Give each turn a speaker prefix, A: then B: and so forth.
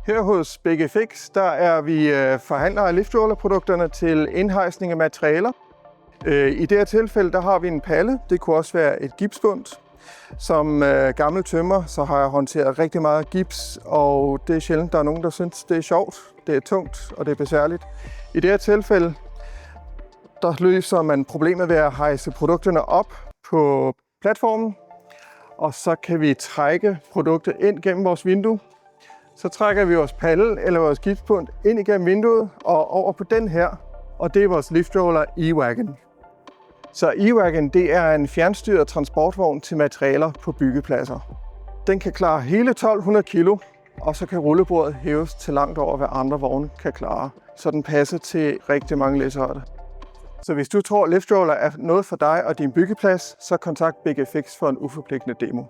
A: Her hos BGFX, der er vi forhandlere af liftroller-produkterne til indhejsning af materialer. I det her tilfælde, der har vi en palle. Det kunne også være et gipsbundt. Som gammel tømrer, så har jeg håndteret rigtig meget gips, og det er sjældent, der er nogen, der synes, det er sjovt. Det er tungt, og det er besværligt. I det her tilfælde, der løser man problemet ved at hejse produkterne op på platformen, og så kan vi trække produktet ind gennem vores vindue. Så trækker vi vores palle eller vores gipsbundt ind igennem vinduet og over på den her, og det er vores liftroller E-Wagon. Så E-Wagon, det er en fjernstyret transportvogn til materialer på byggepladser. Den kan klare hele 1200 kilo, og så kan rullebordet hæves til langt over, hvad andre vogne kan klare. Så den passer til rigtig mange læsehøjder. Så hvis du tror, liftroller er noget for dig og din byggeplads, så kontakt BGFX for en uforpligtende demo.